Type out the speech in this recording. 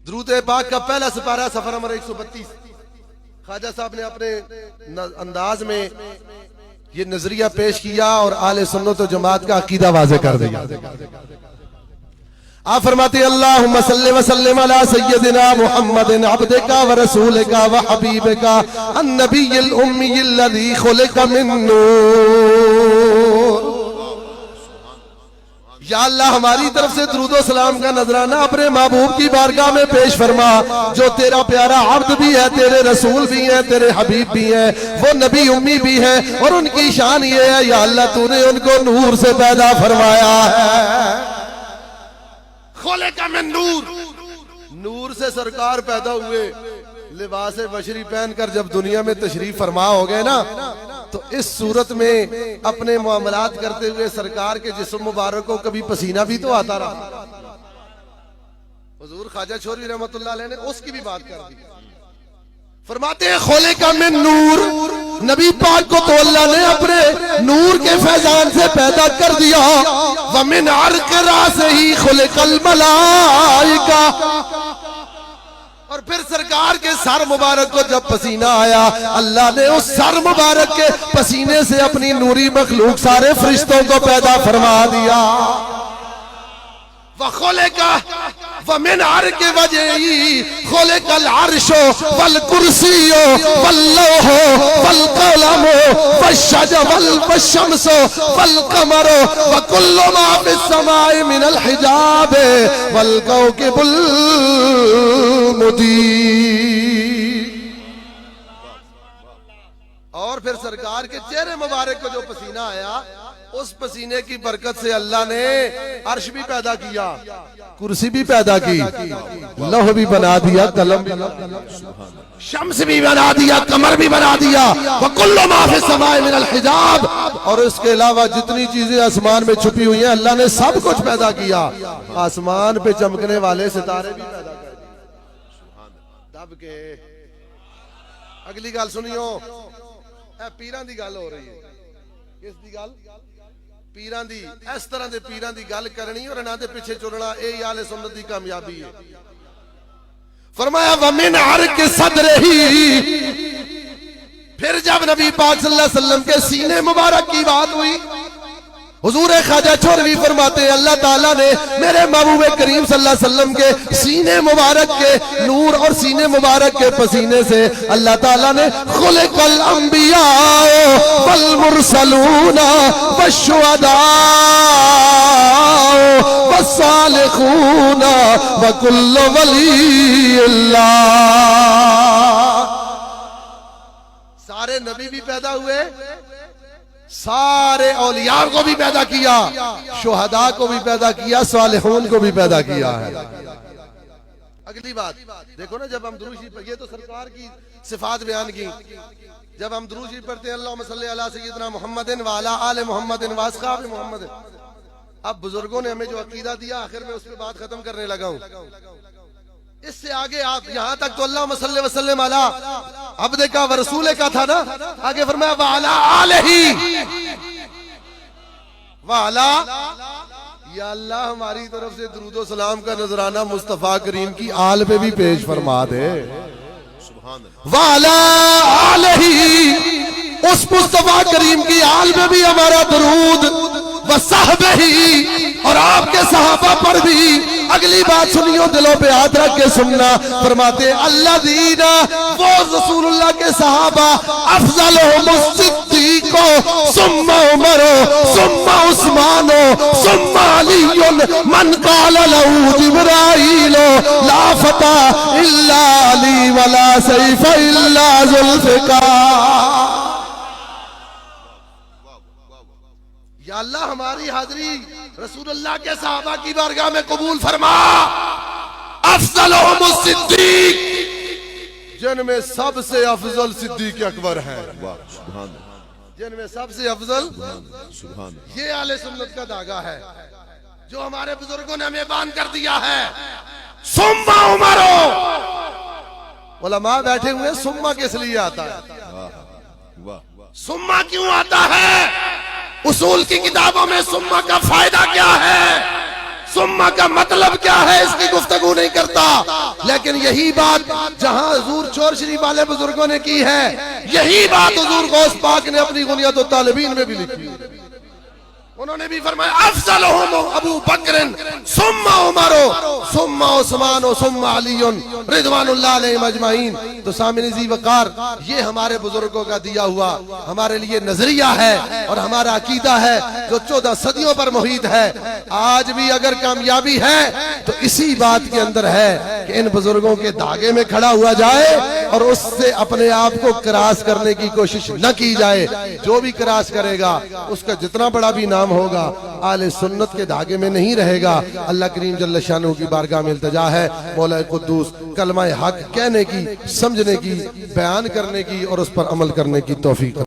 दुरूद पाक का पहला सिपारा सफर नंबर 132। ख्वाजा साहब ने अपने अंदाज में ये नजरिया पेश किया और आले सुन्नत व जमात का अकीदा वाज़े कर दिया। आप फरमाते अल्लाहुम्मा सल्लि व सल्लिम अला सय्यदिना मुहम्मदिन अब्दिका व रसूलिका व हबीबिका अन्नबिय्यिल उम्मिय्यिल्लज़ी खुलिका मिन नूर। या अल्लाह हमारी तरफ से दुरूद व सलाम का नजराना अपने महबूब की बारगाह में पेश फरमा, जो तेरा प्यारा अब्द भी है, तेरे रसूल भी है, तेरे हबीब भी है, वो नबी उम्मी भी है। और उनकी शान ये है या अल्लाह तूने उनको नूर से पैदा फरमाया है। खोले का में नूर से सरकार पैदा हुए, लिबास बशरी पहनकर जब दुनिया में तशरीफ फरमा हो गए ना, तो इस सूरत में अपने मामलात करते हुए सरकार के जिस्म मुबारक को कभी पसीना भी तो आता रहा। हुजूर ख्वाजा छोरवी रहमतुल्लाह अलैह ने उसकी भी बात कर दी। फरमाते हैं खोले का में नूर, नबी पाक को तो अल्लाह ने अपने नूर के फैजान से पैदा कर दिया। वमिन अर्क रासे ही खुलिकल मलाइका, और फिर सरकार के सर मुबारक को जब पसीना आया, अल्लाह ने उस सर मुबारक के पसीने से अपनी नूरी मखलूक सारे फरिश्तों को पैदा फरमा दिया। वखुलिका वमिन अर्क वजही खुलिकल अर्शो वल कुर्सियो वल लौहो वल कलमो वश्शजर वश्शमसो वल कमरो व कुल्लु मा फिस समाई मिनल हिजाब वल कौकिबुल मुदीर। और फिर सरकार के चेहरे मुबारक को जो पसीना आया, उस पसीने की बरकत से अल्लाह ने अर्श भी पैदा किया, कुर्सी भी पैदा की, लौह भी बना दिया, कलम भी, शम्स भी बना दिया, कमर भी बना दिया, वकुल्लु मा फिस समाई मिनल हिजाब। और इसके अलावा जितनी चीजें आसमान में छुपी हुई हैं, अल्लाह ने सब कुछ पैदा किया। आसमान पे चमकने वाले सितारे भी पैदा कर दब के। अगली गल सुनियो, पीरां दी गल हो रही है। किस दी गल? पीरां दी। इस तरह दे पीरां दी गल करनी और इन्हां दे पीछे चलना, यही आले सुन्नत दी कामयाबी है। फरमाया वमिन अर्क सदरही, फिर जब नबी पाक सल्लल्लाहु अलैहि वसल्लम के सीने मुबारक की बात हुई, हुजूर ख्वाजा छोरवी फरमाते हैं अल्लाह ताला ने मेरे महबूब करीम सल्लल्लाहु अलैहि वसल्लम के सीने मुबारक के नूर और सीने मुबारक के पसीने से अल्लाह ताला ने खुलिकल अंबिया वल मुरसलूना वश्शुहदा वस्सालिहूना व कुल्लु वलिय्यिल्लाह। सारे नबी भी पैदा हुए, सारे औलिया को भी पैदा किया, शुहदा को भी पैदा किया, सालिहून को भी पैदा किया है। अगली बात देखो ना, जब हम दुरूद शरीफ पढ़े, ये तो सरकार की सिफात बयान की। जब हम दुरूद शरीफ पढ़ते हैं अल्लाहुम्मा सल्लि अला सय्यिदिना मुहम्मदिन व अला आले मुहम्मदिन व अस्हाबि मुहम्मदिन, अब बुजुर्गों ने हमें जो अकीदा दिया, आखिर में उस पर बात खत्म करने लगा हूं। इससे आगे आप यहां तक तो अल्लाहुम्मा सल्लि व सल्लिम अला अब्दिका व रसूलिका था ना, आगे फरमाया व अला आलिही व अला। या अल्लाह हमारी तरफ से दुरूद व सलाम का नजराना मुस्तफा करीम की आल पे भी पेश फरमा दे। व अला आलिही, उस मुस्तफा करीम की आल पे भी हमारा दुरूद, व सहबही, और आपके सहाबा पर भी। अगली बात सुनियो, दिलों पे हाथ रख के सुनना। फरमाते अल्लज़ीना, वो रसूलुल्लाह के सहाबा, अफज़लुहुम सिद्दीक़ो सुम्मा उमरो सुम्मा उस्मानो सुम्मा अलीयुन मन क़ाला लहू जिब्राईलो ला फता इल्ला अली वला सैफ इल्ला ज़ुल्फ़िकार। या अल्लाह हमारी हाजिरी रसूलुल्लाह के सहाबा की बारगाह में कबूल फरमा। अफज़लुहुम सिद्दीक, जिनमें सबसे अफजल सिद्दीक अकबर है, जिनमें सबसे अफजल। ये आले सुन्नत का धागा है जो हमारे बुजुर्गों ने हमें बांध कर दिया है। सुम्मा उमरो, उलमा बैठे हुए, सुम्मा किस लिए आता है? सुम्मा क्यों आता है? उसूल की किताबों में सुम्मा का फायदा क्या है? सुम्मा का मतलब क्या है इसकी गुफ्तगू नहीं करता, लेकिन यही बात जहां हुजूर चोर शरीफ वाले बुजुर्गों ने की है, यही बात हुजूर गौस पाक ने अपनी गुनियत तालिबीन में भी लिखी। उन्होंने भी फरमाया अफजलुहुम अबू बकरिन सुम्मा उमरो सुम्मा उस्मान सुम्मा अलीयुन रिदवानुल्लाह अलैहिम अजमाइन। तो सामने जी वकार, ये हमारे बुजुर्गों का दिया हुआ हमारे लिए नजरिया है और हमारा अकीदा है जो 14 सदियों पर मुहित है। आज भी अगर कामयाबी है तो इसी बात के अंदर है कि इन बुजुर्गों के धागे में खड़ा हुआ जाए और उससे अपने आप को क्रॉस करने की कोशिश न की जाए। जो भी क्रॉस करेगा उसका जितना बड़ा भी नाम होगा, आले सुन्नत के धागे में नहीं रहेगा। अल्लाह करीम जल्ल शानहू की बारगाह में इल्तिजा है, मौला कुद्दूस कलमा हक कहने की, समझने की, बयान करने की और उस पर अमल करने की तौफीक।